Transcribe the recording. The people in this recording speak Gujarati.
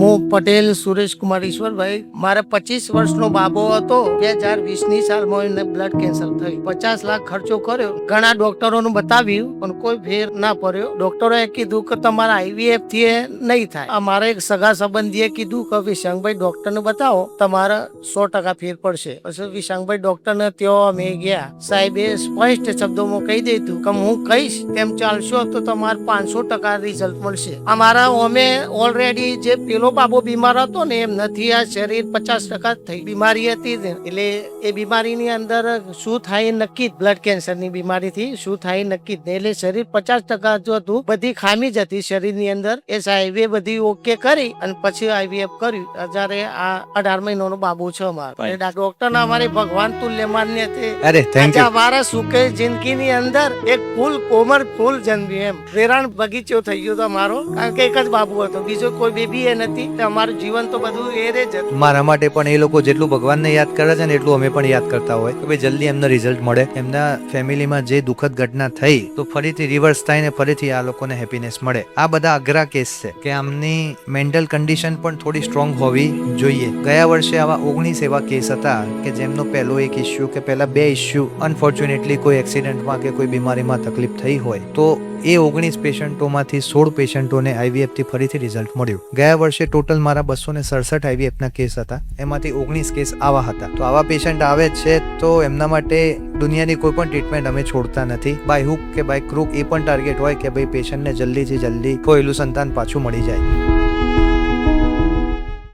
હું પટેલ સુરેશકુમાર ઈશ્વરભાઈ, મારે 25 વર્ષનો બાબો હતો. 2020ની સાલમાં એને બ્લડ કેન્સર થયું. 50 લાખ ખર્ચો કર્યો, ઘણા ડોક્ટરોને બતાવ્યું પણ કોઈ ફેર ના પડ્યો. ડોક્ટરોએ કીધું કે તમારા IVF થી નહીં થાય. અમારા એક સગા સંબંધીએ કીધું કે વિશાંગભાઈ ડોક્ટરને બતાવો, તમારે 100% ફેર પડશે. પછી વિશાંગભાઈ ડોક્ટરને ત્યાં અમે ગયા. સાહેબે સ્પષ્ટ શબ્દોમાં કહી દીધું કે હું કહીશ તેમ ચાલશો તો તમારે 500% રિઝલ્ટ મળશે. અમારા અમે ઓલરેડી જે પેલો બાબો બીમાર હતો ને એમ નથી, આ શરીર 50% થઈ બીમારી હતી ને, એટલે એ બીમારીની અંદર શું થાય નક્કી, બ્લડ કેન્સરની બીમારીથી શું થાય નક્કી, એટલે શરીર 50% જો હતું, બધી ખામી જ હતી શરીરની અંદર. એ સાહેબે બધી ઓકે કરી અને પછી IVF કર્યું. જ્યારે આ 18 મહિનાનો બાબુ છે અમારો. ડોક્ટર અમારી ભગવાન તુલ્ય માન્ય છે. અરે થેન્ક યુ. મારા સુખે જિંદગીની અંદર એક ફૂલ કોમર ફૂલ જન્મ્યું, એમ વેરાણ બગીચો થઈ ગયો હતો અમારો, કારણ કે એક જ બાબુ હતો, બીજો કોઈ બેબી એ નથી. અમારું જીવન તો બધું એ જ હતું. મારા માટે પણ એ લોકો જેટલું ભગવાનને યાદ કરે છે ને એટલું અમે પણ યાદ કરતા હોય કે ભાઈ જલ્દી એમને રિઝલ્ટ મળે. એમના ફેમિલીમાં જે દુઃખદ ઘટના થઈ તો ફરીથી રિવર્સ થાય ને ફરીથી આ લોકોને હેપીનેસ મળે. આ બધા અઘરા કેસ છે કે આમની મેન્ટલ કન્ડિશન પણ થોડી સ્ટ્રોંગ હોવી જોઈએ. ગયા વર્ષે આવા 19 એવા કેસ હતા કે જેમનો પહેલો એક ઇસ્યુ કે પહેલા 2 ઇસ્યુ અનફોર્ચ્યુનેટલી કોઈ એક્સિડન્ટમાં કે કોઈ બીમારીમાં તકલીફ થઈ હોય તો એ 19 પેશન્ટોમાંથી 16 પેશન્ટોને IVF થી ફરીથી રિઝલ્ટ મળ્યું. ગયા વર્ષે ટોટલ મારા 267 IVF ના કેસ હતા, એમાંથી 19 કેસ આવા હતા. તો આવા પેશન્ટ આવે છે તો એમના માટે દુનિયાની કોઈ પણ ટ્રીટમેન્ટ અમે છોડતા નથી. બાય હુક કે બાય ક્રૂક એ પણ ટાર્ગેટ હોય કે ભાઈ પેશન્ટને જલ્દીથી જલ્દી કોઈલું સંતાન પાછું મળી જાય.